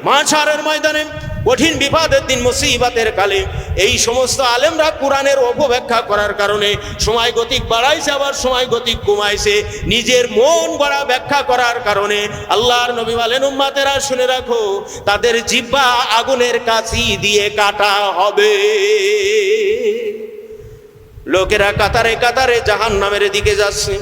মাশারের ময়দানে, কঠিন বিপদের দিন, মুসিবতের কালে এই সমস্ত আলেমরা কোরআনের অপব্যাখ্যা করার কারণে সময় গতিক বাড়াইছে, আবার সময় গতিক কমাইছে, নিজের মন গড়া ব্যাখ্যা করার কারণে। আল্লাহর নবী বলেন, উম্মতেরা শুনে রাখো, তাদের জিহ্বা আগুনের কাছি দিয়ে কাটা হবে। লোকেরা কাতারে কাতারে জাহান্নামের দিকে যাচ্ছে,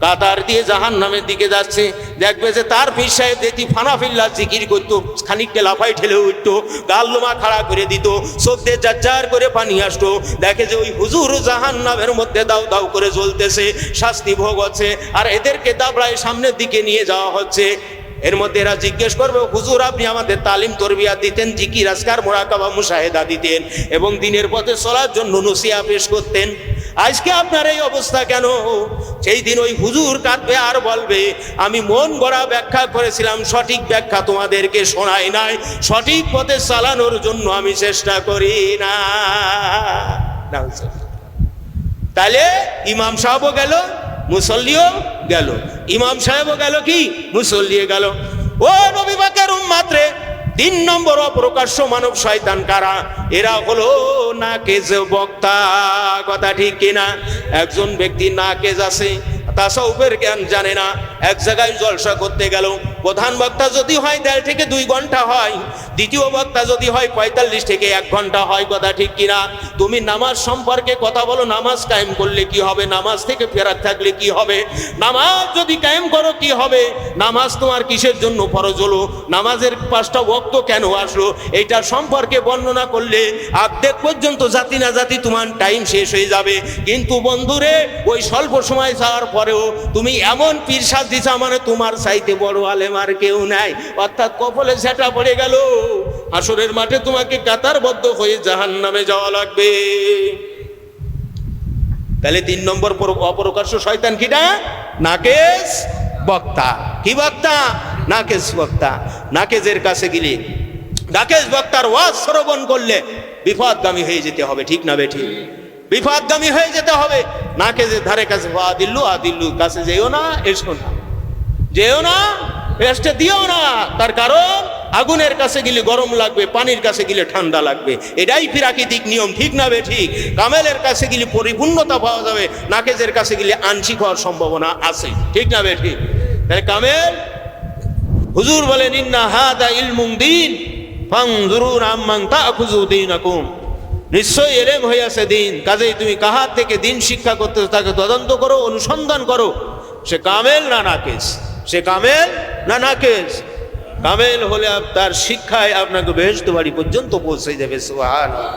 কাতার দিয়ে জাহান্নামের দিকে যাচ্ছে। দেখবে যে তার পীর সাহেব দেখি ফানাফিল্লা জিকির করতো, খানিকটা লাফাই ঠেলে উঠতো, গাল্লুমা খাড়া করে দিত, চোখ দিয়ে জাজ্জার করে পানি আসতো। দেখে যে ওই হুজুর জাহান্নামের মধ্যে দাউ দাউ করে জ্বলতেছে, শাস্তি ভোগ হচ্ছে, আর এদেরকে দাবড়ায় সামনের দিকে নিয়ে যাওয়া হচ্ছে। এর মধ্যে এরা জিজ্ঞেস করবে, হুজুর আপনি আমাদের তালিম তরবিয়া দিতেন, জিকির আজকার মোরাকাবা মুশাহেদা দিতেন, এবং দিনের পথে চলার জন্য নসিহা পেশ করতেন, আজকে আপনার এই অবস্থা কেন? সেই দিন ওই হুজুর কাঁদবে আর বলবে, আমি মন গড়া ব্যাখ্যা করেছিলাম, সঠিক ব্যাখ্যা তোমাদেরকে শোনাই নাই, সঠিক পথে চালানোর জন্য আমি চেষ্টা করি না। তাহলে ইমাম সাহেবও গেল, মুসল্লিও গেল, ইমাম সাহেবও গেল, কি মুসল্লিও গেল। ও নবী পাকের উম্মত রে, 3 নম্বর অপ্রকাশ্য মানব শয়তান কারা? এরা হলো নাকেজ বক্তা। কথা ঠিক কিনা? একজন ব্যক্তি নাকেজ আছে, তাসাউফের জ্ঞান জানে না, এক জায়গায় জলসা করতে গেল, প্রধান বক্তা যদি হয় 1.5 থেকে 2 ঘন্টা হয়, দ্বিতীয় বক্তা যদি হয় 45 থেকে 1 ঘন্টা হয়। কথা ঠিক কিনা? তুমি নামাজ সম্পর্কে কথা বলো, নামাজ কায়েম করলে কি হবে, নামাজ থেকে ফেরাত থাকলে কি হবে, নামাজ যদি কায়েম করো কি হবে, নামাজ তোমার কিসের জন্য ফরজ হলো, নামাজের 5টা ওয়াক্ত কেন আসলো, এইটা সম্পর্কে বর্ণনা করলে অর্ধেক পর্যন্ত জাতি না জাতি তোমার টাইম শেষ হয়ে যাবে। কিন্তু বন্ধুরে, ওই স্বল্প সময় যাওয়ার পরেও তুমি এমন পীর সাজিছা, মানে তোমার চাইতে বড় আলেম আর কেউ নাই, অর্থাৎ কপালে সেটা পড়ে গেল, হাসরের মাঠে তোমাকে কাতারবদ্ধ হয়ে জাহান্নামে যাওয়া লাগবে। তাহলে 3 নম্বর অপ্রকাশ্য শয়তান কিটা? নাকেজ বক্তা। কি বক্তা? নাকেজ বক্তা। নাকেজের কাছে গেলে, নাকেজ বক্তার ওয়াজ শ্রবণ করলে বিপদগামী হয়ে যেতে হবে। ঠিক না বেঠিক? বিপদগামী হয়ে যেতে হবে। নাকেজের ধারে কাছে আদিল্লু আদিল্লু কাছে যেও না, এসো না, যেও না, এসতে দিও না। তার কারণ আগুনের কাছে গেলে গরম লাগবে, পানির কাছে গেলে ঠান্ডা লাগবে, এটাই প্রাকৃতিক নিয়ম। ঠিক না বেঠিক? কামেলের কাছে গেলে পরিপূর্ণতা পাওয়া যাবে, নাকেজের কাছে গেলে আংশিক হওয়ার সম্ভাবনা আছে। ঠিক না বেঠিক? তাহলে কামেল, হুজুর বলেন, ইন্না হাদা ইলমুন দ্বীন ফানজুরুন আম্মান তাখুযু দীনাকুম, নিশ্চয়ই এলেম হইয়াছে দিন, কাজেই তুমি কাহার থেকে দিন শিক্ষা করতে তাকে তদন্ত করো, অনুসন্ধান করো। সে কামেল না নাকেজ? সে কামেল না নাকেজ? কামেল হলে তার শিক্ষায় আপনাকে বেহেশত বাড়ি পর্যন্ত পৌঁছে দেবে, সুবহানাল্লাহ।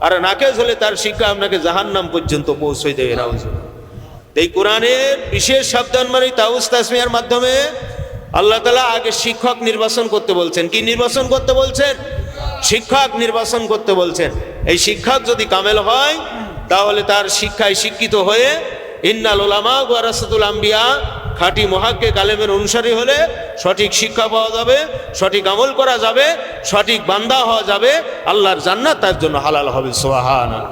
আর নাকেজ হলে তার শিক্ষা আপনাকে জাহান্নাম পর্যন্ত পৌঁছে দেবে। নাউজুবিল্লাহ। এই কোরআনের বিশেষ সাবধান মানে তাউস তাসমিয়ার মাধ্যমে আল্লাহ তাআলা আগে শিক্ষক নির্বাচন করতে বলছেন। কি নির্বাচন করতে বলছেন? শিক্ষক নির্বাচন করতে বলছেন। এই শিক্ষক যদি কামেল হয়, তাহলে তার শিক্ষায় শিক্ষিত হয়ে ইন্নাল উলামা ওয়ারাসাতুল আম্বিয়া, খাঁটি মুহাক্কিক আলেমের অনুসারী হলে সঠিক শিক্ষা পাওয়া যাবে, সঠিক আমল করা যাবে, সঠিক বান্দা হওয়া যাবে, আল্লাহর জান্নাত তার জন্য হালাল হবে। সুবহানাল্লাহ।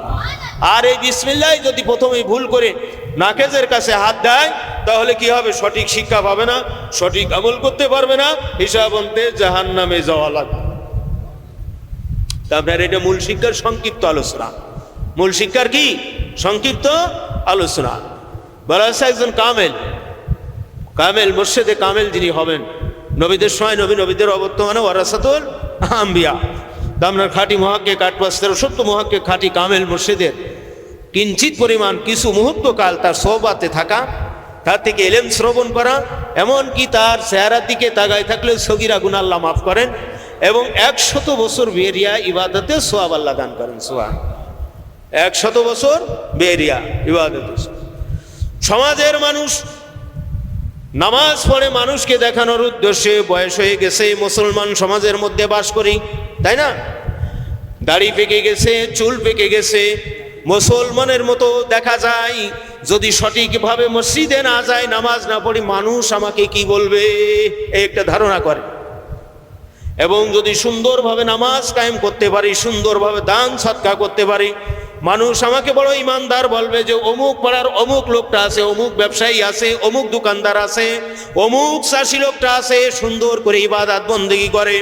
আর এই বিসমিল্লাহ যদি প্রথমেই ভুল করে নাকেজের কাছে হাত দেয়, তাহলে কি হবে? সঠিক শিক্ষা পাবে না, সঠিক আমল করতে পারবে না, হিসাব অন্তে জাহান্নামে যাওয়া লাগবে। আপনার এটা মূল শিক্ষার সংক্ষিপ্ত আলোচনা। মূল শিক্ষার কি সংক্ষিপ্ত আলোচনা। বলা হচ্ছে একজন কামেল, কামেল মুর্শিদে কামেল যিনি হবেন, নবীদের সময় নবী, নবীদের অবর্তমানে ওয়ারাসাতুল আম্বিয়া, আপনার খাঁটি মুহাক্কিক 8-13 মুহাক্কিক খাঁটি কামেল মুর্শিদের কিঞ্চিত পরিমাণ কিছু মুহূর্তকাল তার সোহবাতে থাকা, তার থেকে এলেম শ্রবণ করা, এমনকি তার চেহারার দিকে তাকায় থাকলে সগীরা গুনাহ আল্লাহ মাফ করেন, এবং 100 বছর বেরিয়া ইবাদতে সোয়াব আল্লাহ দান করেন। সোয়াব 100 বছর বেরিয়া ইবাদতে। সমাজের মানুষ নামাজ পড়ে মানুষকে দেখানোর উদ্দেশ্যে, বয়স হয়ে গেছে, মুসলমান সমাজের মধ্যে বাস করি, তাই না? দাড়ি পেকে গেছে, চুল পেকে গেছে, মুসলমানের মতো দেখা যায়। যদি সঠিকভাবে মসজিদে না যায়, নামাজ না পড়ি, মানুষ আমাকে কি বলবে, এই একটা ধারণা করে। এবং যদি সুন্দরভাবে নামাজ কায়েম করতে পারি, সুন্দরভাবে দান সদকা করতে পারি, মানুষ আমাকে বড় ইমানদার বলবে যে অমুক পাড়ার অমুক লোকটা আছে, অমুক ব্যবসায়ী আছে, অমুক দোকানদার আছে, অমুক চাষি লোকটা আছে, সুন্দর করে ইবাদত বন্দেগী করে,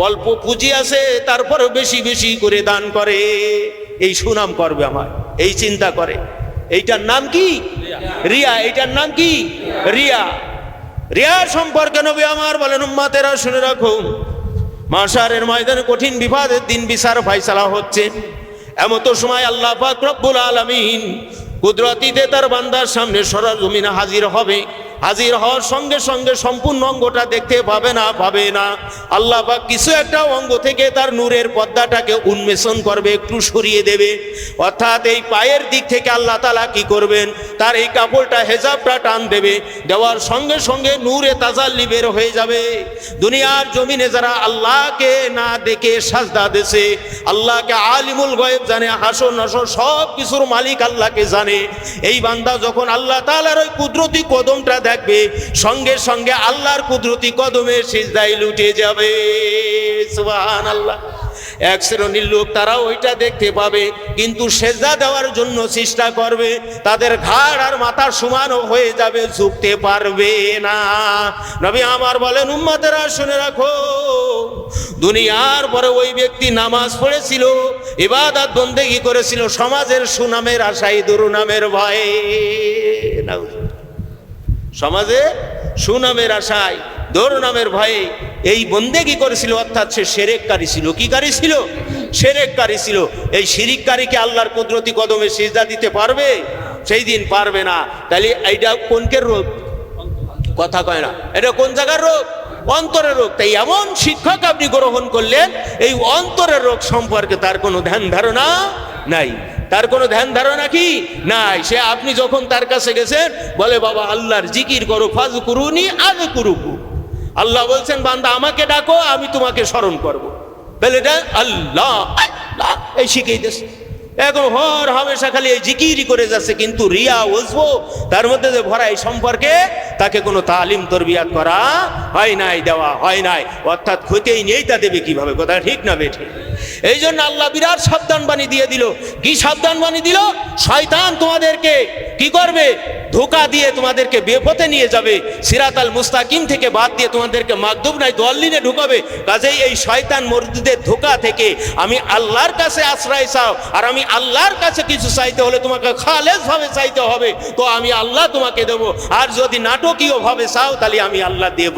অল্প পুঁজি আছে, তারপরে বেশি বেশি করে দান করে, এই সুনাম করবে আমার, এই চিন্তা করে। এইটার নাম কি? রিয়া। এইটার নাম কি? রিয়া। রিয়া সম্পর্কে নবী আমার বলেন, উম্মতেরা শুনে রাখো, মাশারের ময়দানে কঠিন বিবাদের দিন বিচার ফায়সালা হচ্ছে। এমত সময় আল্লাহ পাক রব্বুল আলামিন কুদরতিতে তার বান্দার সামনে সরজমিনে হাজির হবে। হাজির হওয়ার সঙ্গে সঙ্গে সম্পূর্ণ অঙ্গটা দেখতে পাবে না। আল্লাহ পাক কিছু একটা অঙ্গ থেকে তার নূরের পর্দাটাকে উন্মেষণ করবে, একটু সরিয়ে দেবে। অর্থাৎ এই পায়ের দিক থেকে আল্লাহ তাআলা কি করবেন, তার এই কাপড়টা, হেজাবটা টান দেবে। দেওয়ার সঙ্গে সঙ্গে নূরে তাজাল্লি বের হয়ে যাবে। দুনিয়ার জমিনে যারা আল্লাহকে না দেখে সাজদা দেছে, আল্লাহকে আলিমুল গায়ব জানে, হাসর নাসর সব কিছুর মালিক আল্লাহকে জানে, এই বান্দা যখন আল্লাহ তাআলার ওই কুদরতি কদমটা দেখবে, সঙ্গে সঙ্গে আল্লাহর কুদরতি কদমে সিজদায় লুটে যাবে। সুবহানাল্লাহ। এক শ্রেণীর লোক তারা ওইটা দেখতে পাবে, কিন্তু সেজদা দেওয়ার জন্য চেষ্টা করবে, তাদের ঘাড় আর মাথা সমান হয়ে যাবে, ঝুঁকতে পারবে না। নবী আমার বলেন, উম্মতেরা শুনে রাখো, দুনিয়ার পরে ওই ব্যক্তি নামাজ পড়েছিল, ইবাদত বন্দেগী করেছিল, সমাজের সুনামের আশায়, দুর্নামের ভয়ে, সমাজে সুনামের আশায়, দুর্নামের ভয়ে এই বন্দেগী করেছিল। অর্থাৎ সে শিরককারী ছিল। কি কারী ছিল? শিরককারী ছিল। এই শিরককারীকে আল্লাহর কুদরতি কদমে সিজদা দিতে পারবে? সেই দিন পারবে না। তাহলে এইটা কোনকের রোগ? কথা কয় না। এটা কোন জায়গার রোগ? অন্তরের রোগ। তাই এমন শিক্ষক আপনি গ্রহণ করলেন, এই অন্তরের রোগ সম্পর্কে তার কোনো ধ্যান ধারণা নাই। তার কোনো ধ্যান ধারণা কি নাই। সে আপনি যখন তার কাছে গেছেন, বলে বাবা আল্লাহর জিকির করো, ফাজকুরুনি আযকুরুকুম। আল্লাহ বলছেন, বান্দা আমাকে ডাকো, আমি তোমাকে স্মরণ করব। বলে আল্লাহ আল্লাহ এই শিখেই দিস। এখন হর হামেশা খালি এই জিকিরই করে যাচ্ছে, কিন্তু রিয়া ওজবো তার মধ্যে যে ভরা, এই সম্পর্কে তাকে কোনো তালিম তরবিয়াত করা হয় নাই, দেওয়া হয় নাই। অর্থাৎ ক্ষতিই নেই, তা দেবে কিভাবে? কথা ঠিক না বেঠে? এই জন্য আল্লাহ বিরাট সাবধান বাণী দিয়ে দিল। কি সাবধান বাণী দিল? শয়তান তোমাদেরকে কি করবে? ধোঁকা দিয়ে তোমাদেরকে বেপথে নিয়ে যাবে, সিরাতাল মুস্তাকিম থেকে বাদ দিয়ে তোমাদেরকে মাগদুব নাই দলিনে ঢুকাবে। কাজেই এই শয়তান মরদুদের ধোঁকা থেকে আমি আল্লাহর কাছে আশ্রয় চাও। আর আমি আল্লাহর কাছে কিছু চাইতে হলে তোমাকে খালেস ভাবে চাইতে হবে, তো আমি আল্লাহ তোমাকে দেব। আর যদি নাটকীয় ভাবে চাও, তাহলে আমি আল্লাহ দেব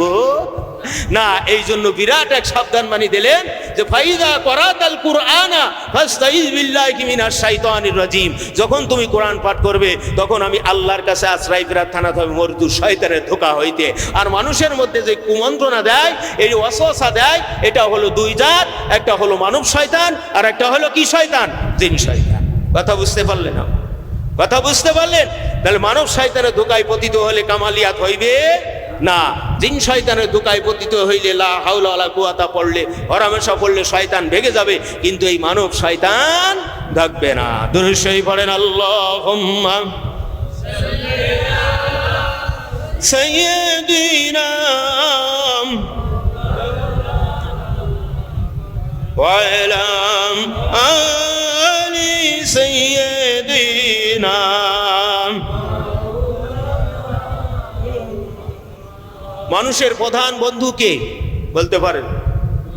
না। এই জন্য বিরাট এক সাবধান বাণী দিলেন যে ফাইদা করাতাল কুরআনা ফাস্তাইজ বিল্লাহি মিনাশ শাইতানির রাজিম। যখন তুমি কোরআন পাঠ করবে, তখন আমি আল্লাহর কাছে আশ্রয় প্রার্থনা করবে মরদু শয়তানের ধোঁকা হইতে। আর মানুষের মধ্যে যে কুমন্ত্রণা দেয়, এই ওয়াসওয়াসা দেয়, এটা হলো দুই জাত। একটা হলো মানব শয়তান, আর একটা হলো কি শয়তান? জিন শয়তান। কথা বুঝতে পারলেন? কথা বুঝতে পারলেন? তাহলে মানব শয়তানের ধোঁকায় পতিত হলে কামালিয়াত হইবে না। জিন শয়তানের ধোঁকায় পতিত হইলে লা হাওলা ওয়ালা কুওয়াতা পড়লে, হরহামেশা পড়লে শয়তান ভেগে যাবে, কিন্তু এই মানব শয়তান থাকবে না। দুরূদ শরীফ পড়েন, আল্লাহুম্মা সাইয়্যিদিনা ওয়া আলা আলি সাইয়্যিদিনা। মানুষের প্রধান বন্ধু কে বলতে পারেন?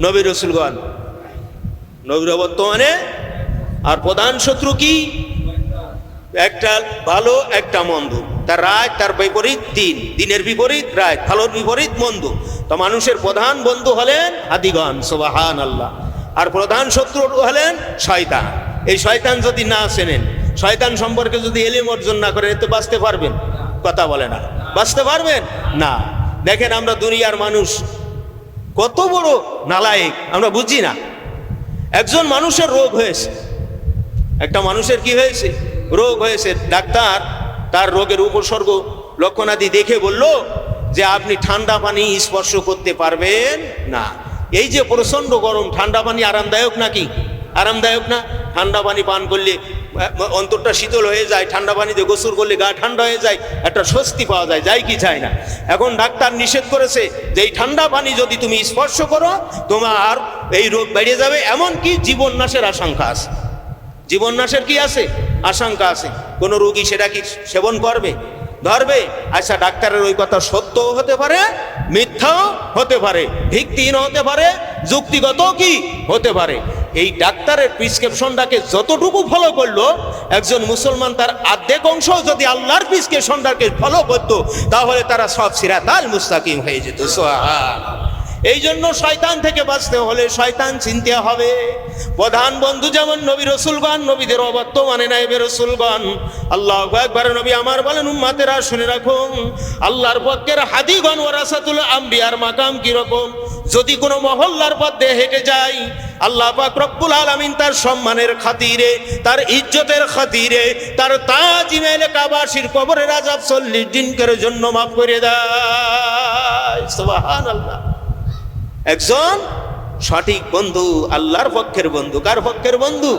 নবী রাসূলগণ। নবীর বর্তমানে আর প্রধান শত্রু কি? একটা ভালো, একটা মন্দ। তার রাত, তার বিপরীত দিন, দিনের বিপরীত রাত, ভালোর বিপরীত মন্দ। তো মানুষের প্রধান বন্ধু হলেন আদিগণ, সুবহানাল্লাহ। আর প্রধান শত্রু হলেন শয়তান। এই শয়তান যদি না চেনেন, শয়তান সম্পর্কে যদি ইলম অর্জন না করেন, তো বাঁচতে পারবেন? কথা বলে না। বাঁচতে পারবেন না। দেখেন আমরা দুনিয়ার মানুষ কত বড় নালায়েক, আমরা বুঝি না। একজন মানুষের রোগ হয়েছে, একটা মানুষের কি হয়েছে? রোগ হয়েছে। ডাক্তার তার রোগের উপসর্গ লক্ষণাদি দেখে বলল যে আপনি ঠান্ডা পানি স্পর্শ করতে পারবেন না। এই যে প্রচন্ড গরম, ঠান্ডা পানি আরামদায়ক নাকি? আরামদায়ক না। ঠান্ডা পানি পান করলে অন্তরটা শীতল হয়ে যায়, ঠান্ডা পানিতে গোসল করলে গা ঠান্ডা হয়ে যায়, একটা স্বস্তি পাওয়া যায়, যায় কি চায় না? এখন ডাক্তার নিষেধ করেছে যে এই ঠান্ডা পানি যদি তুমি স্পর্শ করো, তোমার এই রোগ বেড়ে যাবে, এমনকি জীবন নাশের আশঙ্কা আছে। জীবন নাশের কি আছে, আশঙ্কা আছে। কোন রোগী সেটা কি সেবন করবে, ধরবে? আচ্ছা, ডাক্তারের ওই কথা সত্যও হতে পারে, মিথ্যাও হতে পারে, ভিত্তিহীন হতে পারে, যুক্তিগত কি হতে পারে। এই ডাক্তারের প্রিসক্রিপশনটাকে যতটুকু ফলো করলো, একজন মুসলমান তার অর্ধেক অংশ যদি আল্লাহর প্রিসক্রিপশনটাকে ফলো করতো, তাহলে তারা সব সিরাতাল মুস্তাকিম হয়ে যেত। সুবহানাল্লাহ। এই জন্য শয়তান থেকে বাঁচতে হলে শয়তান চিনতে হবে। প্রধান বন্ধু যেমন নবী রসুলগণ, নবীদের অবর্তমানে নাইবে রসুলগণ। আল্লাহু আকবার। নবী আমার বলেন, উম্মতেরা শুনে রাখুন, আল্লাহর পক্ষের হাদিগণ ওয়ারাসাতুল আম্বিয়ার মাকাম কিরকম। যদি কোনো মহল্লার পথে হেঁটে যায়, আল্লাহ পাক রব্বুল আলামিন তার সম্মানের খাতিরে, তার ইজ্জতের খাতিরে, তার তাজিমেল কাবাসির কবরের আযাব 40 দিনের জন্য মাফ করে দেয়। সুবহানাল্লাহ। একজন সঠিক বন্ধু আল্লাহর পক্ষের বন্ধু। কার পক্ষের বন্ধু?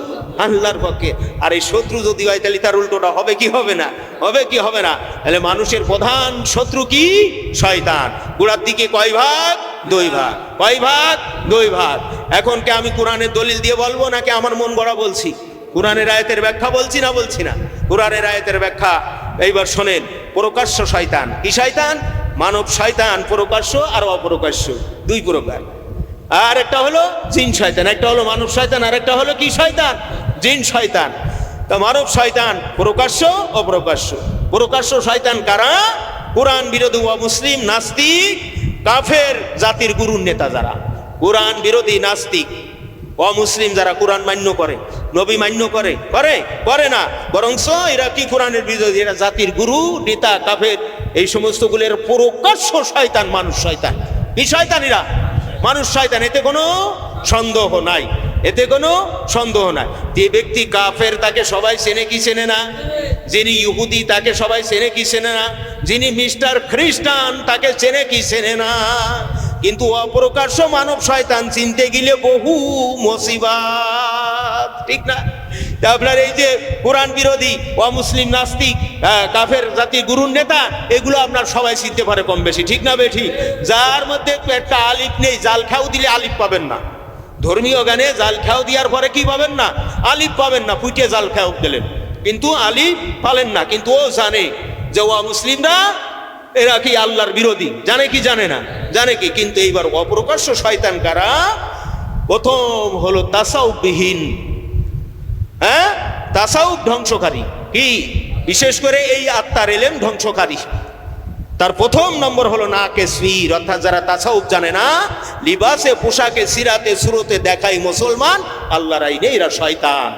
আল্লাহর পক্ষে। আর এই শত্রু যদি হয়, তাহলে তার উল্টোটা হবে কি হবে না? হবে কি হবে না? তাহলে মানুষের প্রধান শত্রু কি? শয়তান। গোড়ার দিকে কয় ভাগ? 2 ভাগ। কয় ভাগ? 2 ভাগ। এখন কে আমি কোরআনের দলিল দিয়ে বলবো, নাকি আমার মন গড়া বলছি? কোরআনের আয়াতের ব্যাখ্যা বলছি না বলছি না? কোরআনের আয়াতের ব্যাখ্যা এইবার শোনেন। প্রকাশ্য শয়তান। কি শয়তান? মানব শয়তান, প্রকাশ্য আর অপ্রকাশ্য, 2 প্রকার। আর একটা হলো জিন শয়তান, একটা হলো মানব শয়তান, আর একটা হলো কি শয়তান? জিন শয়তান। তা মানব শয়তান প্রকাশ্য অপ্রকাশ্য। প্রকাশ্য শয়তান কারা? কোরআন বিরোধী মুসলিম, নাস্তিক, কাফের জাতির গুরুর নেতা যারা, কোরআন বিরোধী, নাস্তিক, অমুসলিম যারা কোরআন মান্য করে, নবী মান্য করে, করে না, বরঞ্চ এরা কি কোরআনের বিরোধী, এরা জাতির গুরু, নেতা, কাফের, এই সমস্তগুলোর প্রকাশ্য শয়তান, মানুষ শয়তান। কি শয়তান? এরা মানুষ শয়তান। এতে কোনো সন্দেহ নাই, এতে কোনো সন্দেহ নাই। যে ব্যক্তি কাফের তাকে সবাই চেনে কি চেনে না? যিনি ইহুদি তাকে সবাই চেনে কি চেনে না? যিনি মিস্টার খ্রিস্টান তাকে চেনে কি চেনে না? কিন্তু অপ্রকাশ্য মানব শয়তান চিনতে গেলে বহু মুসিবত, ঠিক না? আপনার এই যে কোরআন বিরোধী, অমুসলিম, নাস্তিক, কাফের জাতি, গুরুর নেতা, এগুলো আপনার সবাই চিনতে পারে কম বেশি, ঠিক না বেঠি? যার মধ্যে একটা আলিফ নেই, জাল খাও দিলে আলিফ পাবেন না। ধর্মীয় গানে জাল খাও দেওয়ার পরে কি পাবেন না? আলিফ পাবেন না। ফুটিয়ে জাল খাও দিলেন, কিন্তু আলিফ পালেন না। কিন্তু ও জানে যে অমুসলিমরা এরা কি আল্লাহর বিরোধী, জানে কি জানে না? জানে কি। কিন্তু এইবার অপ্রকাশ্য শয়তান কারা? প্রথম হলো তাসাউফবিহীন, তাসাউফ ধ্বংসকারী। কি? বিশেষ করে এই আত্মার এলেম ধ্বংসকারী। তার প্রথম নম্বর হলো নাকেসবীর, অর্থাৎ যারা তাসাউফ জানে না, লিবাসে, পোশাকে, সিরাতে, সুরতে দেখাই মুসলমান, আল্লাহর আইনে এরা শয়তান।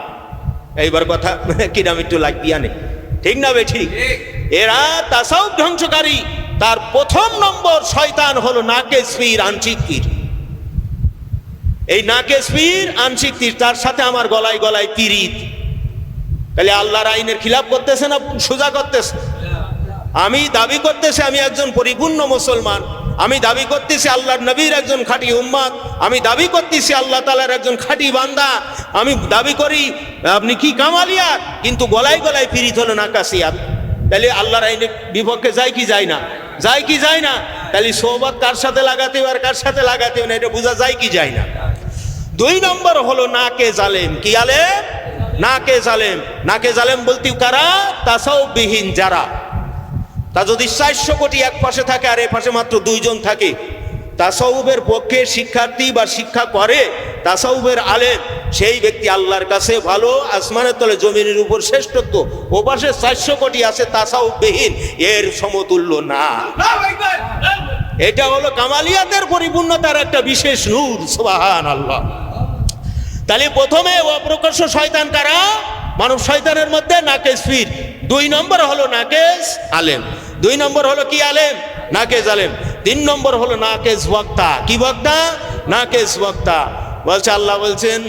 এইবার কথা কিরাম একটু লাগিয়া নে, ঠিক না বে? ঠিক। এরা তাসাউফ ধ্বংসকারী। তার প্রথম নম্বর শয়তান হলো নাকেসবীর, আংশিক পীর। এই নাকেসবীর, আংশিক পীর, তার সাথে আমার গলায় গলায় পীরিত। তাহলে আল্লাহর আইনের খিলাফ করতেছে না সোজা করতেছে? আমি দাবি করতেছি আমি একজন পরিপূর্ণ মুসলমান, আমি দাবি করতেছি আল্লাহর নবীর একজন খাঁটি উম্মত, আমি দাবি করতেছি আল্লাহ তাআলার একজন খাঁটি বান্দা, আমি দাবি করি আপনি কি কামালিয়াত, কিন্তু গলায় গলায় পীরিত হলো নাকাসিয়াত। তাহলে আল্লাহর আইনের বিপক্ষে যায় কি যায় না? যায় কি যায় না? তাহলে সোহবত কার সাথে লাগাতে আর কার সাথে লাগাতে না, এটা বোঝা যায় কি যায় না? 2 নম্বর হলো নাকে জালেম। কি আলেম? নাকে জালেম। নাকে জালেম বলতে কারা? তাসাউফবিহীন যারা। তা যদি 400 কোটি এক পাশে থাকে আর এ পাশে মাত্র 2 জন থাকে, তাসাউফের পক্ষে শিক্ষার্থী বা শিক্ষা করে তাসাউফের আলেম, সেই ব্যক্তি আল্লাহর কাছে ভালো, আসমানের তলে জমিনের উপর শ্রেষ্ঠত্ব। ও পাশে 400 কোটি আছে তাসাউফবিহীন, এর সমতুল্য না। এটা হলো কামালিয়াতের পরিপূর্ণতার একটা বিশেষ নূর। সুবহানাল্লাহ। তাহলে প্রথমে অপ্রকাশ্য শয়তান কারা? মানব শয়তানের মধ্যে নাকেসবীর। 2 নম্বর হলো নাকেস আলেম। 2 নম্বর হলো কি আলেম? নাকেস আলেম। 3 নম্বর হলো নাকেস বক্তা। কি বক্তা? নাকেস বক্তা। বলছে আল্লাহ বলছেন,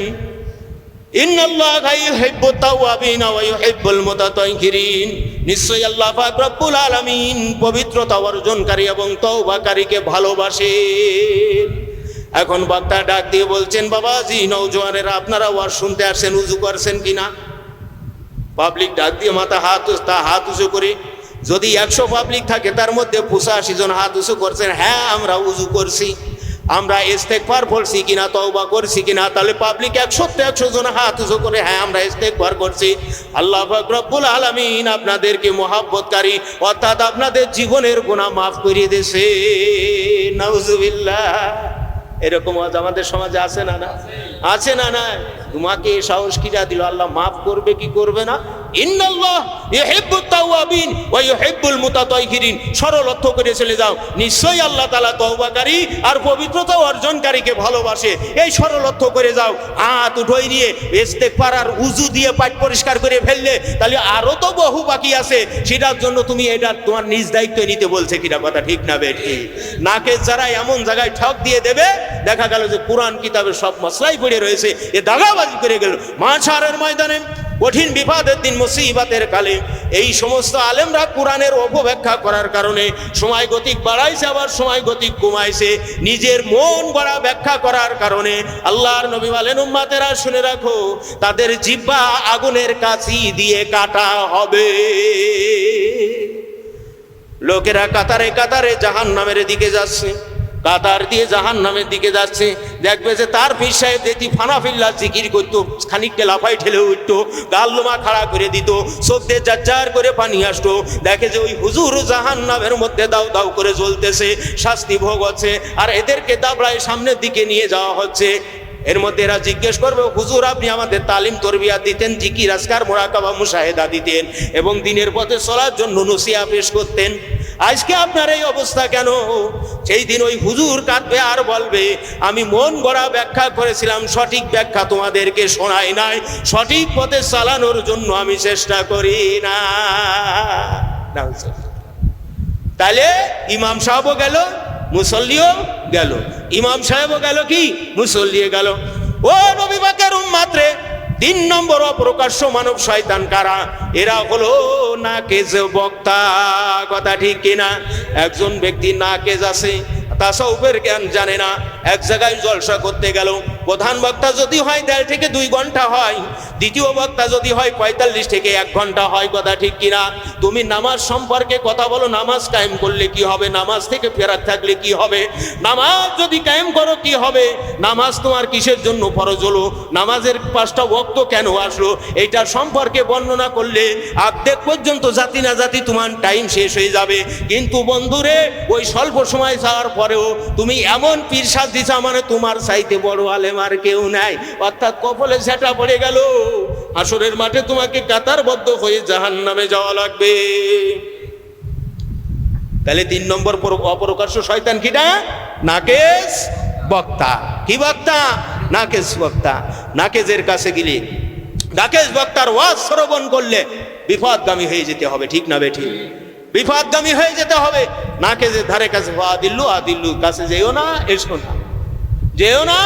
ইন্নাল্লাহা ইউহিব্বুত তাওয়াবিন ওয়া ইউহিব্বুল মুতাতাহহিরিন। নিশ্চয়ই আল্লাহ পাক রব্বুল আলামিন পবিত্রতা অর্জনকারী এবং তওবাকারীকে ভালোবাসেন। এখন বক্তা ডাক দিয়ে বলছেন, বাবাজি, নওজোয়ানেরা আপনারা ওয়াজ শুনতে আসেন, উজু করছেন কিনা? পাবলিক ডাক দিয়ে মাথা হাত উঁচু করে, যদি 100 পাবলিক থাকে তার মধ্যে 85 জন হাত উঁচু করছেন, হ্যাঁ আমরা উজু করছি। আমরা ইস্তেগফার পড়ছি কিনা, তওবা করছি কিনা? তাহলে পাবলিক 100 জন হাত উঁচু করে হ্যাঁ আমরা ইস্তেগফার করছি। আল্লাহ পাক রব্বুল আলামিন আপনাদেরকে মহব্বতকারী, অর্থাৎ আপনাদের জীবনের গুনাহ মাফ করে দিয়েছে। নাউজুবিল্লাহ। এরকম আমাদের সমাজে আছে না? না আছে না? না। তোমাকে সাহস কিরা দিল? আল্লাহ মাফ করবে কি করবে না? ইন্নাল্লাহ ইউহিব্বুত তাওয়াবিন ওয়া ইউহিব্বুল মুতাতাহহিরিন। সরল অর্থ করে চলে যাও, নিশ্চয়ই আল্লাহ তাআলা তওবাকারী আর পবিত্রতা অর্জনকারীকে ভালোবাসে। এই সরল অর্থ করে যাও। হাত উঠাই নিয়ে ইস্তেগফার আর উযু দিয়ে পাক পরিষ্কার করে ফেললে তাহলে আরো তো বহু বাকি আছে, সেটার জন্য তুমি এটা তোমার নিজ দায়িত্ব নিতে বলছে কিনা? কথা ঠিক না বেঠি? নাকে যারা এমন জায়গায় ঠক দিয়ে দেবে, দেখা গেল যে কোরআন কিতাবের সব মসলাই পড়ে রয়েছে, এ দাগাবাজি করে গেল। মাশারের ময়দানে কঠিন বিপদের দিন, মুসিবতের কালে এই সমস্ত আলেমরা কোরআনের অপব্যাখ্যা করার কারণে সময় গতিক বাড়াইছে, আবার সময় গতিক কমাইছে। নিজের মন গড়া ব্যাখ্যা করার কারণে আল্লাহর নবী বলেন, উম্মতেরা শুনে রাখো, তাদের জিহ্বা আগুনের কাছি দিয়ে কাটা হবে। লোকেরা কাতারে কাতারে জাহান্নামের দিকে যাচ্ছে, কাতার দিয়ে জাহান্নামের দিকে যাচ্ছে। দেখবে যে তার পীর সাহেব যেটি ফানাফিল্লা জিকির করতো, খানিকটা লাফাই ঠেলে উঠতো, গাল্লমা খাড়া করে দিত, চোখ দিয়ে জাজ্জার করে পানি আসতো। দেখে যে ওই হুজুর জাহান্নামের মধ্যে দাউ দাউ করে জ্বলতেছে, শাস্তি ভোগ হচ্ছে, আর এদেরকে দাবড়ায় সামনের দিকে নিয়ে যাওয়া হচ্ছে। এর মধ্যে এরা জিজ্ঞেস করবে, হুজুর আপনি আমাদের তালিম তরবিয়াত দিতেন, জিকির আজকার মুরাকাবা মুশাহেদা দিতেন এবং দিনের পথে চলার জন্য নসিহা পেশ করতেন, আজকে আপনার এই অবস্থা কেন? সেই দিন ওই হুজুর কাঁদবে আর বলবে, আমি মন গড়া ব্যাখ্যা করেছিলাম, সঠিক ব্যাখ্যা তোমাদেরকে শোনাই নাই, সঠিক পথে চালানোর জন্য আমি চেষ্টা করি না। তাহলে ইমাম সাহেবও গেল, মুসল্লিও গেল। ইমাম সাহেবও গেল, কি মুসল্লিও গেল। ও নবী পাকের উম্মত রে, 3 নম্বর অপ্রকাশ্য মানব শয়তান কারা? এরা হলো নাকেজ বক্তা। কথা ঠিক কিনা? একজন ব্যক্তি নাকেজ আছে, তাসাউফের জ্ঞান জানে না, এক জায়গায় জলসা করতে গেল, প্রধান বক্তা যদি হয় 1.5 থেকে 2 ঘন্টা হয়, দ্বিতীয় বক্তা যদি হয় 45 থেকে 1 ঘন্টা হয়। কথা ঠিক কিনা? তুমি নামাজ সম্পর্কে কথা বলো, নামাজ কায়েম করলে কি হবে, নামাজ থেকে ফেরাত থাকলে কি হবে, নামাজ যদি কায়েম করো কি হবে, নামাজ তোমার কিসের জন্য ফরজ হলো, নামাজের 5টা ওয়াক্ত কেন আসলো, এইটার সম্পর্কে বর্ণনা করলে অর্ধেক পর্যন্ত জাতি না জাতি তোমার টাইম শেষ হয়ে যাবে। কিন্তু বন্ধুরে, ওই স্বল্প সময় যাওয়ার পরেও তুমি এমন পীর সাজ দিছা, মানে তোমার চাইতে বড় আলেম আর কেউ নাই, অর্থাৎ কপালে সেটা পড়ে গেল। হাসরের মাঠে তোমাকে কাতারবদ্ধ হয়ে জাহান্নামে যাওয়া লাগবে। তাহলে 3 নম্বর অপরকাশ্য শয়তান কিটা? নাকেজ বক্তা। কি বক্তা? নাকেজ বক্তা। নাকেজের কাছে গেলে, নাকেজ বক্তার ওয়াজ শ্রবণ করলে বিপদগামী হয়ে যেতে হবে। ঠিক না বেঠি? বিপদগামী হয়ে যেতে হবে। নাকেজের ধারে কাছে আদিল্লু কাছে যেও না, এসো না, যেও না,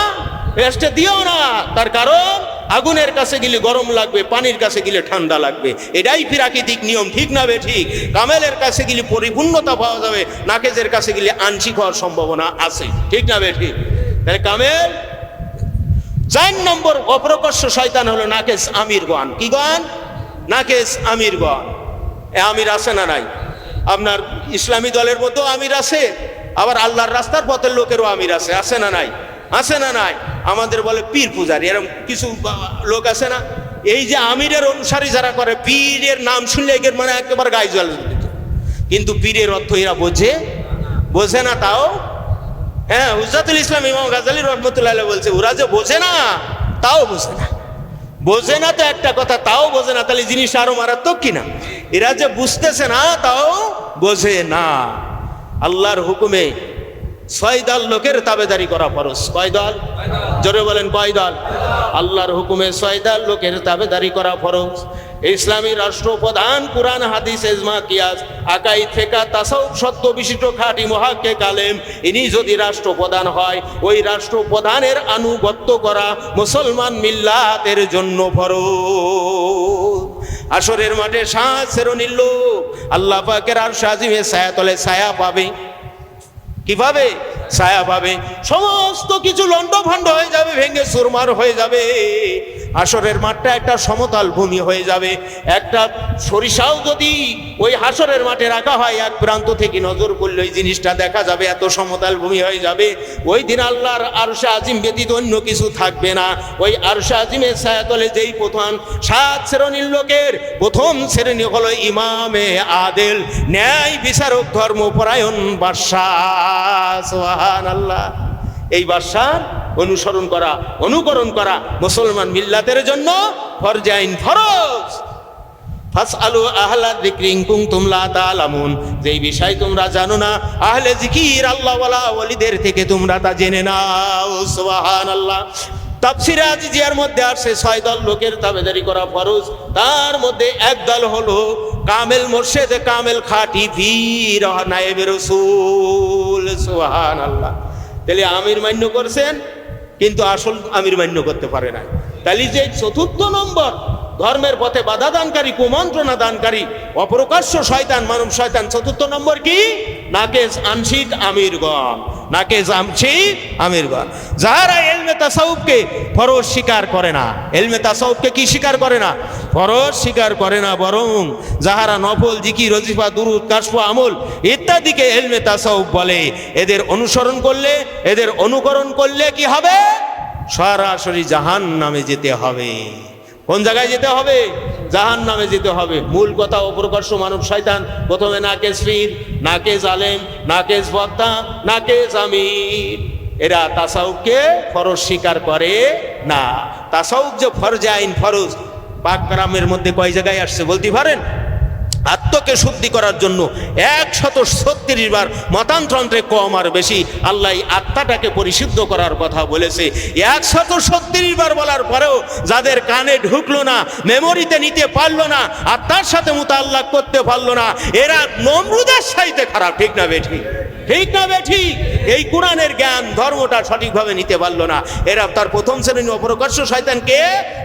রেস্টে দিও না। তার কারণ আগুনের কাছে গেলে গরম লাগবে, পানির কাছে গেলে ঠান্ডা লাগবে, এটাই প্রাকৃতিক নিয়ম। ঠিক না বেঠিক? কামেলের কাছে গেলে পরিপূর্ণতা পাওয়া যাবে, নাকেজের কাছে গেলে আংশিক হওয়ার সম্ভাবনা আছে। ঠিক না বেঠিক? তাহলে কামেল। 4 নম্বর অপ্রকাশ্য শয়তান হলো নাকেজ আমিরগণ। কি গণ? নাকেজ আমিরগণ। আমির আছে না নাই? আপনার ইসলামী দলের মধ্যেও আমির আছে, আবার আল্লাহর রাস্তার পথের লোকেরও আমির আছে। আছে না নাই? আছে না নাই? আমাদের বলে পীর পূজারি, এরকম কিছু লোক আছে না? এই যে আমিরের অনুসারী যারা করে, পীরের নাম শুনলে এর মানে একেবারে গায়ে জল দিত, কিন্তু পীরের অর্থ এরা বোঝে না। তাও হ্যাঁ, হুজ্জাতুল ইসলাম ইমাম গাজ্জালী রহমতুল্লাহ বলছে, ওরা যে বোঝে না, তাও বোঝে না। বোঝে না তো একটা কথা, তাও বোঝে না, তাহলে জিনিস আরো মারাত্মক কিনা? এরা যে বুঝতেছে না, তাও বোঝে না। আল্লাহর হুকুমে 6 দল লোকের তাবেদারি করা ফরজ। কয় দল? জোরে বলেন, কয় দল? আল্লাহর হুকুমে 6 দল লোকের তাবেদারি করা ফরজ। ইসলামী রাষ্ট্রপ্রধান কুরআন হাদিস ইজমা কিয়াস আকাইদ ফিকহ তাসাউফ সত্য বিশিষ্ট খাঁটি মুহাক্কিক আলেম, ইনি যদি রাষ্ট্রপ্রধান হয়, ওই রাষ্ট্রপ্রধানের আনুগত্য করা মুসলমান মিল্লাতের জন্য ফরজ। আসরের মাঠে 7 শ্রেণীর লোক আল্লাহ পাকের আরশ আজিমে ছায়াতলে ছায়া পাবে। কিভাবে? ছায়া পাবে। সমস্ত কিছু লন্ডভন্ড হয়ে যাবে, ভেঙে চুরমার হয়ে যাবে, হাসরের মাঠটা একটা সমতল ভূমি হয়ে যাবে। একটা সরিষাও যদি ওই হাসরের মাঠে রাখা হয়, এক প্রান্ত থেকে নজর করলে ওই জিনিসটা দেখা যাবে, এত সমতল ভূমি হয়ে যাবে। ওই দিন আল্লাহর আরশে আজিম ব্যতীত অন্য কিছু থাকবে না। ওই আরশে আজিমের ছায়াতলে যেই প্রথম 7 শ্রেণীর লোকের প্রথম শ্রেণী হলো ইমামে আদেল, ন্যায় বিচারক, ধর্মপরায়ণ বাদশাহ। সুবহানাল্লাহ। এই বাদশার অনুসরণ করা, অনুকরণ করা মুসলমান মিল্লাতের জন্য ফরজ আইন, ফরজ। ফাসআলু আহলা যিকরি ইন কুনতুম লা তা'লামুন, যেই বিষয় তোমরা জানো না, আহলে জিকির আল্লাহ ওয়ালা ওয়ালিদের থেকে তোমরা তা জেনে নাও। সুবহানাল্লাহ। তাফসীরে আজিজিয়ার মধ্যে আসছে 6 দল লোকের তাবেদারি করা ফরজ। তার মধ্যে এক দল হলো কামেল মুর্শিদ, কামেল খাঁটি পীর নায়েবে রাসূল। সুবহানাল্লাহ। তাহলে আমির মান্য করছেন, কিন্তু আসল আমির মান্য করতে পারে না। তাহলে যে 4র্থ নম্বর ধর্মের পথে বাধা দানকারী, কুমন্ত্রণা দানকারী, অপ্রকাশ্য শয়তান, মানব শয়তান। 4র্থ নম্বর কি? নাকেজ আংশিক আমিরগণ, নাকেজ আংশিক আমিরগণ। যারা ইলমে তাসাউফকে ফরজ স্বীকার করে না, ইলমে তাসাউফকে কি স্বীকার করে না? ফরজ স্বীকার করে না, বরং যাহারা নফল, জিকির, ওজিফা, দুরুদ, কাশফ, আমল ইত্যাদিকে ইলমে তাসাউফ বলে, এদের অনুসরণ করলে, এদের অনুকরণ করলে কি হবে? সরাসরি জাহান্নামে যেতে হবে। কোন জায়গায় যেতে হবে? জাহান্নামে যেতে হবে। মূল কথা, অপ্রকাশ্য মানব শয়তান প্রথমে নাকেজ পীর, নাকেজ আলেম, নাকেজ বক্তা, নাকেজ আমির, এরা তাসাউফকে ফরজ স্বীকার করে না। তাসাউফ যে ফরজ আইন, ফরজ পাক কালামের মধ্যে কয় জায়গায় আসছে বলতে পারেন? আত্মকে শুদ্ধি করার জন্য 136 বার, মতান্তরে কম আর বেশি, আল্লাহ আত্মাটাকে পরিশুদ্ধ করার কথা বলেছে। 136 বার বলার পরেও যাদের কানে ঢুকলো না, মেমোরিতে নিতে পারলো না, আত্মার সাথে মুতাআল্লাক করতে পারলো না, এরা নমরুদের চাইতে খারাপ। ঠিক না বেঠিক? ঠিক না বেঠিক? এই কোরআনের জ্ঞান, ধর্মটা সঠিকভাবে নিতে পারলো না। এরা তার প্রথম শ্রেণী অপ্রকাশ্য শয়তানকে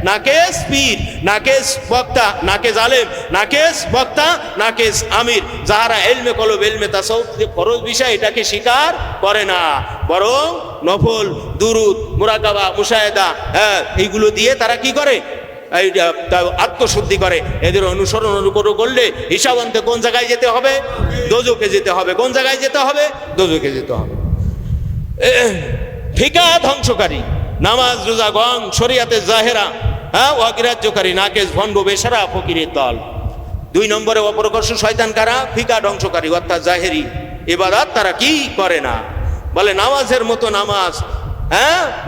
নাকেজ পীর, নাকেজ বক্তা, নাকেজ আলেম, নাকেজ বক্তা, নাকেজ আমির, যারা ইলমে কলব, ইলমে তাসাউফ যে ফরজ বিষয় এটাকে স্বীকার করে না, বরং নফল, দুরুদ, মুরাকাবা, মুশাহেদা, এইগুলো দিয়ে তারা কি করে? আত্মশুদ্ধি করে। এদের অনুসরণ, অনুকরণ করলে হিসাব আনতে কোন জায়গায় যেতে হবে? দোজখে যেতে হবে। কোন জায়গায় যেতে হবে? দোজখে যেতে হবে। ফিকা ধ্বংসকারী, নামাজ, রোজা, গং, শরিয়াতে জাহেরা অগ্রাহ্যকারী, নাকেজ, ভণ্ড, বেশারা, ফকিরের দল। 2 নম্বরে অপরকর্ষ শয়তান কারা? ফিকা ধ্বংসকারী, অর্থাৎ জাহেরি ইবাদত তারা কি করে না। বলে নামাজের মতো নামাজ,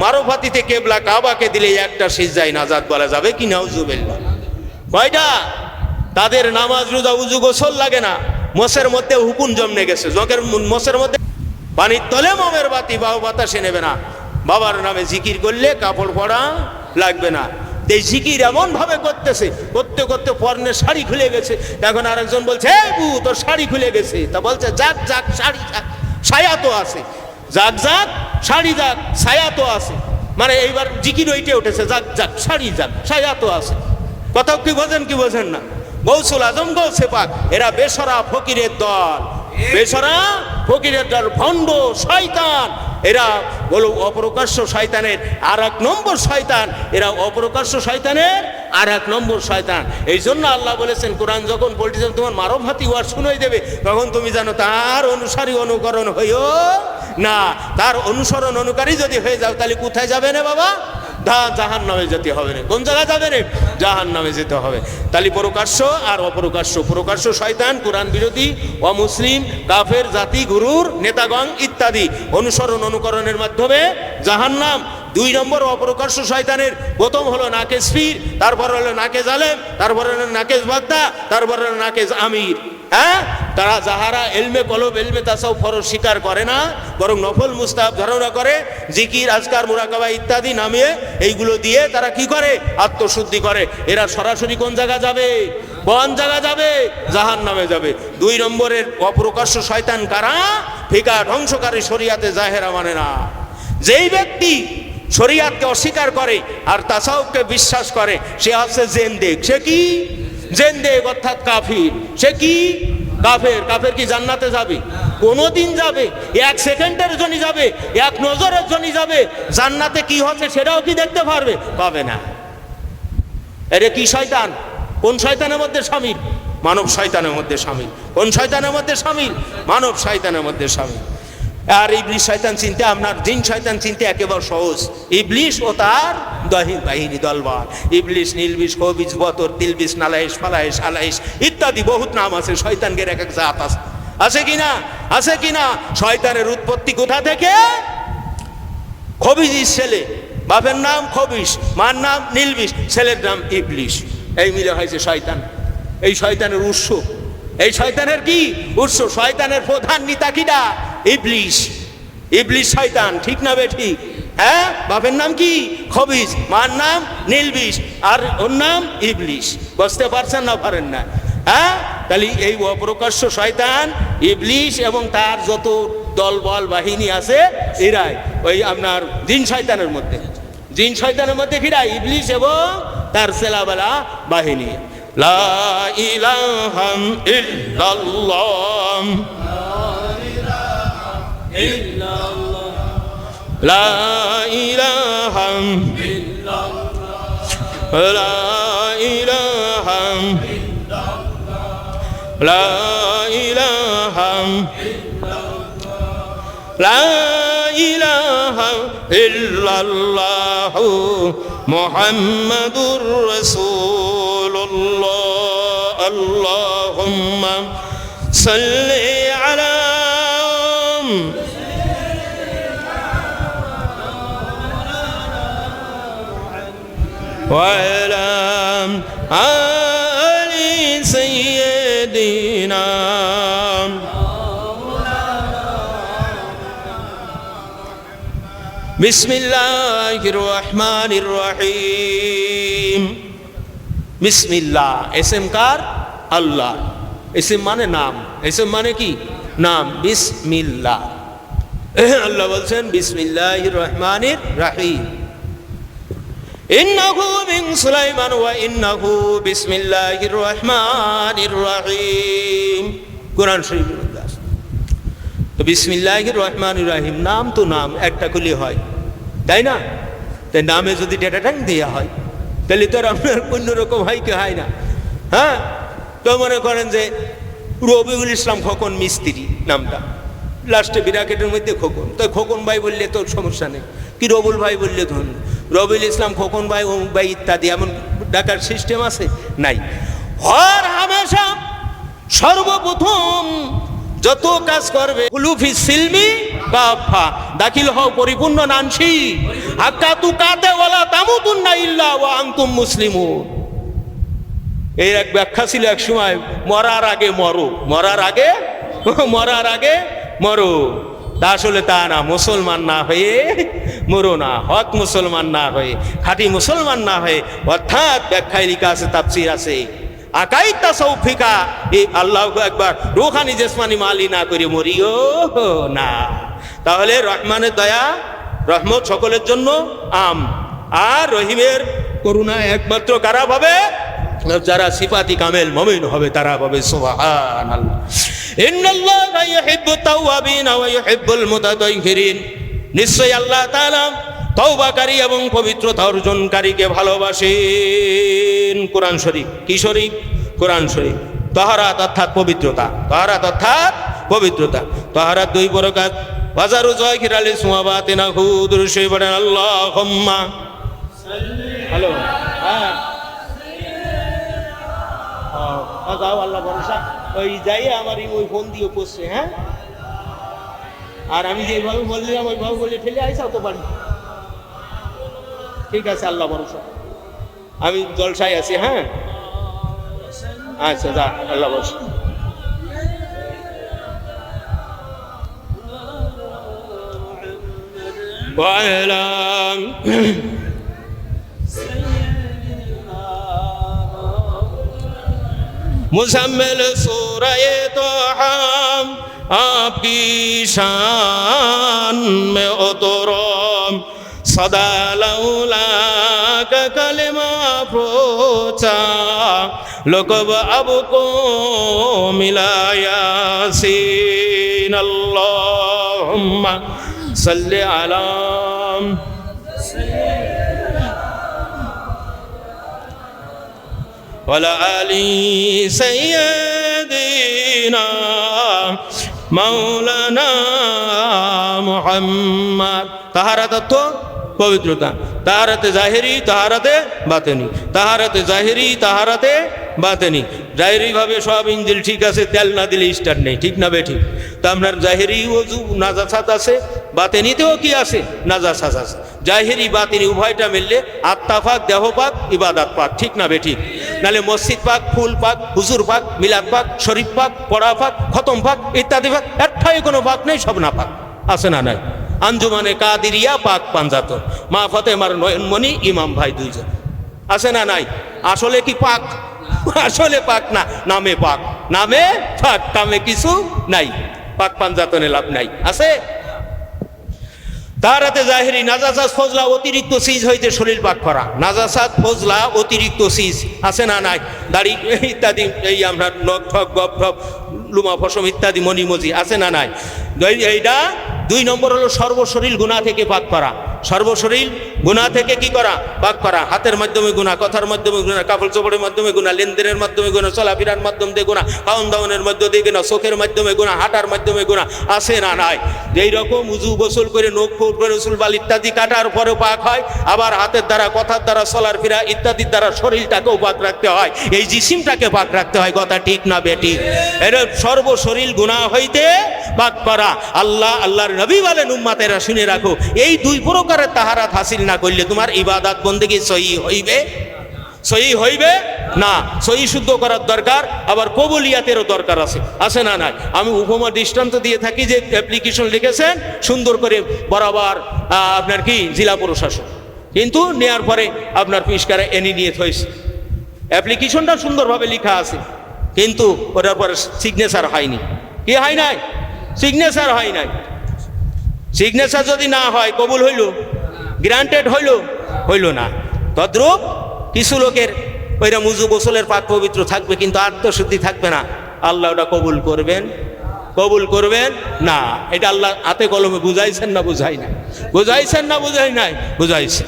মারফাতিতে কেবলা কাবাকে দিলে একটা সিজদায় নাজাত বলা যাবে কি? নাউজুবিল্লাহ। কয়টা? তাদের নামাজ, রোজা, উজু, গোসল লাগে না। মোষের মধ্যে হুকুন জমনে গেছে, জকের মোষের মধ্যে পানির তলে মোমের বাতি বা বাতাসে নেবে না। বাবার নামে জিকির করলে কাপড় পরা লাগবে না। এই জিকির এমন ভাবে করতেছে, করতে করতে পর্নের শাড়ি খুলে গেছে। এখন আরেকজন বলছে, এই বু তোর শাড়ি খুলে গেছে। তা বলছে, যাক যাক শাড়ি যাক, ছায়া তো আছে। যাক যাক শাড়ি যাক, ছায়া তো আছে। মানে এইবার জিকির ওইটে উঠেছে, যাক যাক শাড়ি যাক, ছায়া তো আছে। কথা কি বোঝেন কি বোঝেন না? গৌসুল আজম, গৌসে পাক, এরা বেসরা ফকিরের দল, বেসরা ফকিরের দল, ভণ্ড শয়তান। এরা বলো অপ্রকাশ্য শয়তানের আর 1 নম্বর শয়তান। এরা অপ্রকাশ্য শয়তানের আর 1 নম্বর শয়তান। এই জন্য আল্লাহ বলেছেন, কোরআন যখন বলতেছে তোমার মারফাতি ওয়ার শুনাই দেবে, তখন তুমি জানো তার অনুসারী, অনুকরণ হইও না। তার অনুসরণ, অনুকারী যদি হয়ে যাও, তাহলে কোথায় যাবে না বাবা? জাহান্নামে যেতে হবে না। কোন জায়গায় যাবে রে? জাহান্নামে যেতে হবে। তাহলে প্রকাশ্য আর অপ্রকাশ্য। প্রকাশ্য শয়তান কোরআন বিরোধী, অমুসলিম, কাফের, জাতি, গুরুর নেতাগণ ইত্যাদি অনুসরণ, অনুকরণের মাধ্যমে জাহান্নাম। 2 নম্বর অপ্রকাশ্য শয়তানের প্রথম হলো নাকেজ পীর, তারপর হলো নাকেজ আলেম, তারপর হলো নাকেজ বক্তা, তারপর হলো নাকেজ আমির। তারা যাহারা ইলমে কলব, ইলমে তাসাউফ ফরজ স্বীকার করে না, বরং নফল, মুস্তাহাব ধারণা করে, জিকির, আজকার, মুরাকাবা ইত্যাদি নামিয়ে এইগুলো দিয়ে তারা কি করে? আত্মশুদ্ধি করে। এরা সরাসরি কোন জায়গা যাবে? কোন জায়গা যাবে? জাহান্নামে যাবে। 2 নম্বরের অপ্রকাশ্য শয়তান কারা? ফিকা ধ্বংসকারী, শরিয়াতে জাহেরা মানে না। যেই ব্যক্তি শরিয়াতকে অস্বীকার করে আর তাসাউফকে বিশ্বাস করে, সে হচ্ছে জেন্দেক। সে কি? জেন্দেক, অর্থাৎ কাফির। সে কি? কাফের। কাফের কি জান্নাতে যাবে? কোনোদিন যাবে? 1 সেকেন্ডের জন্য যাবে? 1 নজরের জন্য যাবে? জান্নাতে কি হচ্ছে সেটাও কি দেখতে পারবে? পাবে না। এরে কি শয়তান? কোন শয়তানের মধ্যে শামিল? মানব শয়তানের মধ্যে শামিল। কোন শয়তানের মধ্যে শামিল? মানব শয়তানের মধ্যে শামিল। আর ইবলিশ শয়তান চিনতে, আপনার জিন শয়তান চিনতে একেবারে সহজ। ইবলিশ ও তার বাহিনী দলবল। ইবলিশ, নীলবিশ, কবিশ, বতর, তিলবিশ, নালাইশ, ফালাইশ, আলাইশ ইত্যাদি বহুত নাম আছে। শয়তানকে এক এক জাত আছে, আছে কিনা? আছে কিনা? শয়তানের উৎপত্তি কোথা থেকে? খবিশ ছেলে, বাপের নাম খবিশ, মার নাম নীলবিশ, ছেলের নাম ইবলিশ। এই মিলে হয়েছে শয়তান। এই শয়তানের উৎস, এই শয়তানের কি উৎস? শয়তানের প্রধান নেতা কিডা? ইবলিশ। ইবলিশ শয়তান, ঠিক না বেঠিক? হ্যাঁ, বাপের নাম কি? খবিশ, মার নাম নীলবিশ, আর ওর নাম ইবলিশ। বুঝতে পারছেন না পারেন না? হ্যাঁ, তাহলে এই অপ্রকাশ্য শয়তান ইবলিশ এবং তার যত দলবল বাহিনী আছে এরাই ওই আপনার জিন শয়তানের মধ্যে। জিন শয়তানের মধ্যে কিরা? ইবলিশ এবং তার সেলাবেলা বাহিনী। লা ইলাহা ইল্লাল্লাহ, লা ইলাহা ইল্লাল্লাহ, লা ইলাহা ইল্লাল্লাহ, লা ইলাহা ইল্লাল্লাহ, লা ইলাহা ইল্লাল্লাহ মুহাম্মাদুর রাসূলুল্লাহ। আল্লাহুম্মা সাল্লি আলা وعلى آل سيدنا بسم الله الرحمن الرحيم। بسم الله اسم কার? আল্লাহ। ইসম মানে নাম, ইসম মানে কি? নাম। বিসমিল্লাহ, আল্লাহ বলছেন বিসমিল্লাহির রহমানির রহিম। ইন্নাহু মিন সুলাইমান ওয়া ইন্নাহু বিসমিল্লাহির রহমানির রহিম। কোরআন শরীফের মধ্যে আছে। তো বিসমিল্লাহির রহমানির রহিম নাম তো নাম একটা খুলি হয়, তাই না? তাই নামে যদি ডেটাটাং দেওয়া হয় তাহলে তো আর আপনার অন্যরকম হয় কি হয় না? হ্যাঁ, তো মনে করেন যে রবিউল ইসলাম খোকন মিস্ত্রি নামটা, লাস্টে বিরাকেটের মধ্যে খোকন, তো খোকন ভাই বললে তো সমস্যা নেই, কি রবুল ভাই বললে ধন, রবিউল ইসলাম খোকন ভাই, অমুক ভাই ইত্যাদি এমন ডাকার সিস্টেম আছে? নাই। হর হামেশা সর্বপ্রথম যত কাজ করবে হুলুফি সিলমি কাফা, দাখিল হও পরিপূর্ণ নানসি, হাক্কা তুকাতে ওয়ালা তামুতুন্না ইল্লা ওয়া আনতুম মুসলিমুন। এই এক ব্যাখ্যা ছিল এক সময়, মরার আগে মরো, মরার আগে, মরার আগে মরো। তা আসলে তা না, মুসলমান না হয়ে মরো না, হক মুসলমান না হয়ে, খাঁটি মুসলমান না হয়ে। অর্থাৎ ব্যাখ্যায় লেখা আছে, তাফসীর আছে, আকাইদ তাসাউফিকা, এই আল্লাহু আকবার, রূহানি জিসমানি মালি না করে মরিও না। তাহলে রহমানের দয়া রহমত সকলের জন্য আম, আর রহিমের করুণা একমাত্র কারা পাবে? যারা সিফাতি কামেল মুমিন হবে তারা পাবে। সুবহানাল্লাহ। ইন্নাল্লাহা ইউহিব্বুত তাওয়াবিন ওয়া ইউহিব্বুল মুতাতাহহিরিন। নিশ্চয়ই আল্লাহ তাআলা তওবাকারী এবং পবিত্রতা অর্জনকারীকে ভালোবাসেন। কোরআন শরীফ, কি শরীফ? কোরআন শরীফ। তাহারাত অর্থাৎ পবিত্রতা, তাহারাত অর্থাৎ পবিত্রতা। তাহারাত দুই প্রকার, ওয়াজারু যাকির আলী সুমাবাতিনা খুদুর সেই বলেন আল্লাহুম্মা। হ্যালো, হ্যাঁ যাও, আল্লাহ ভরসা। ওই যাই আমার ওই ফোন দিয়ে পড়ছে। হ্যাঁ, আর আমি যেভাবে বললাম ওইভাবে বলে ঠেলে আইসাও তো পারি। ঠিক আছে, আল্লাহ ভরসা, আমি জলসায় আছি। হ্যাঁ, আচ্ছা, যা, আল্লাহ ভরসা। मुज़म्मिल सूरह तोहा आपकी शान में उतरो, सदा लौला का कलमा पहुंचा, लुक़ब अब को मिला यासीन। अल्लाहुम्मा सल्ली अला। ওয়ালা আলি সাইয়্যিদিনা মাওলানা মুহাম্মদ। তাহারাত অর্থ পবিত্রতা, তাহারাতে জাহেরি, তাহারাতে বাতেনি, তাহারাতে জাহেরি, তাহারাতে বাতেনি। জাহেরি ভাবে সব ইঞ্জিল ঠিক আছে, তেল না দিলে স্টার্ট নেই, ঠিক না বেঠিক? তা আপনার জাহেরি ওযু নাজাসাত আছে, বাতেনিতেও কি আছে? নাজাসাত আছে। জাহেরি বাতেনি উভয়টা মিললে আত্মা পাক, দেহ পাক, ইবাদত পাক, ঠিক না বেঠিক? নালে মসজিদ পাক, ফুল পাক, হুজুর পাক, মিলাদ পাক, শরীফ পাক, পড়া পাক, খতম পাক, ইত্যাদি পাক, একটাই কোনো পাক নেই, সব না পাক। আছে না নাই? আঞ্জুমানে কাদিরিয়া পাক পাঞ্জাতন, মা ফাতেমার নয়নমণি, ইমাম ভাই দুইজন। আছে না নাই? আসলে কি পাক? আসলে পাক না, নামে পাক, নামে পাক, কামে কিছু নাই। পাক পাঞ্জাতনে লাভ নাই। আছে তাহারাতে জাহেরি নাজাসাত ফজলা অতিরিক্ত সিজ হইতে শরীর পাক করা। নাজাসাত ফজলা অতিরিক্ত সিজ আছে না নাই? দাড়ি ইত্যাদি, এই আপনার নখ ঠক গপ ঠপ লুমা ফসম ইত্যাদি মনিমজি আছে না নাই? এইটা 2 নম্বর হলো সর্বশরীর গুনাহ থেকে পাক করা। সর্বশরীর গুনাহ থেকে কি করা? পাক করা। হাতের মাধ্যমে গুনাহ, কথার মাধ্যমে গুনাহ, কাপড় চোপড়ের মাধ্যমে গুনাহ, লেনদেনের মাধ্যমে গুনাহ, চলাফেরার মাধ্যম দিয়ে গুনাহ, খাওয়ান দাওয়ানের মধ্য দিয়ে গুনাহ, চোখের মাধ্যমে গুনাহ, হাঁটার মাধ্যমে গুনাহ আছে না নাই? যেই রকম উজু গোসল করে নখ ফোট করে রসুল বাল ইত্যাদি কাটার পরেও পাক হয়, আবার হাতের দ্বারা, কথার দ্বারা, চলার ফেরা ইত্যাদির দ্বারা শরীরটাকেও পাক রাখতে হয়, এই জিসিমটাকে পাক রাখতে হয়। কথা ঠিক না বেঠিক? এটা সর্বশরীর গুনাহ হইতে পাক করা। আল্লাহর নবী বলেন, উম্মতেরা শুনে রাখো, এই 2 প্রকারের তাহারাত হাসিল না করলে তোমার ইবাদত বন্দেগী সহি হইবে, সহি হইবে না। সহি শুদ্ধ করার দরকার, আবার কবুলিয়াতেরও দরকার আছে। আছে না নাই? আমি উপমা দৃষ্টান্ত দিয়ে থাকি যে অ্যাপ্লিকেশন লিখেছেন সুন্দর করে বরাবর আপনার কি জেলা প্রশাসন, কিন্তু নেয়ার পরে আপনার পিসকারে এনে নিয়ে থইছে। অ্যাপ্লিকেশনটা সুন্দরভাবে লেখা আছে, কিন্তু ওটার পরে সিগনেচার হয়নি। কি হয় নাই? সিগনেচার হয় নাই। সিগনেচার যদি না হয় কবুল হইল, গ্রান্টেড হইল না। তদ্রূপ কিছু লোকের ওইরা মুজু গোসলের পাক পবিত্র থাকবে, কিন্তু আত্মশুদ্ধি থাকবে না। আল্লাহ ওটা কবুল করবেন না। এটা আল্লাহ হাতে কলমে বুঝাইছেন না বুঝাই নাই? বুঝাইছেন না বুঝাই নাই? বুঝাইছেন।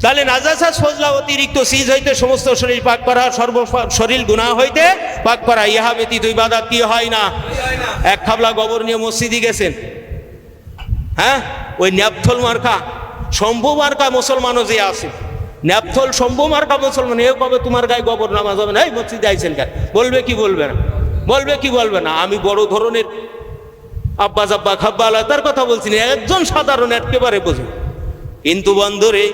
তাহলে নাজাসাত ফজলা অতিরিক্ত সিজ হইতে সমস্ত শরীর পাক করা, সর্বশরীর গুনাহ হইতে পাক করা। ইহা ব্যতীত ইবাদত কি হয় না? এক খাবলা গোবর নিয়ে মসজিদে গেছেন, হ্যাঁ, ওই ন্যাপথল মার্কা, শম্ভু মার্কা মুসলমানও যে আছে, ন্যাপথল শম্ভু মার্কা মুসলমান, এ কবে তোমার গায়ে গোবর নামাজ হবে না? এই মসজিদে আইছেন কেন? বলবে কি বলবে না? বলবে কি বলবে না? আমি বড় ধরনের আব্বা জাব্বা খাব্বা আল্লাহ তার কথা বলছি না, একজন সাধারণ একেবারে বুঝবে। কিন্তু বন্ধুরে,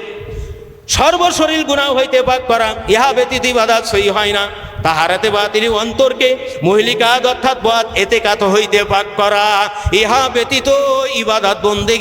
সর্বশরীর গুনাহ হইতে পাক করা, ইহা ব্যতীত ইবাদত সহি হয় না। তাহারাতে বাতিল অন্তরকে মহিলিকাত অর্থাৎ এতেকাত হইতে পাক করা, ইহা ব্যতীত ইবাদত বন্দেগী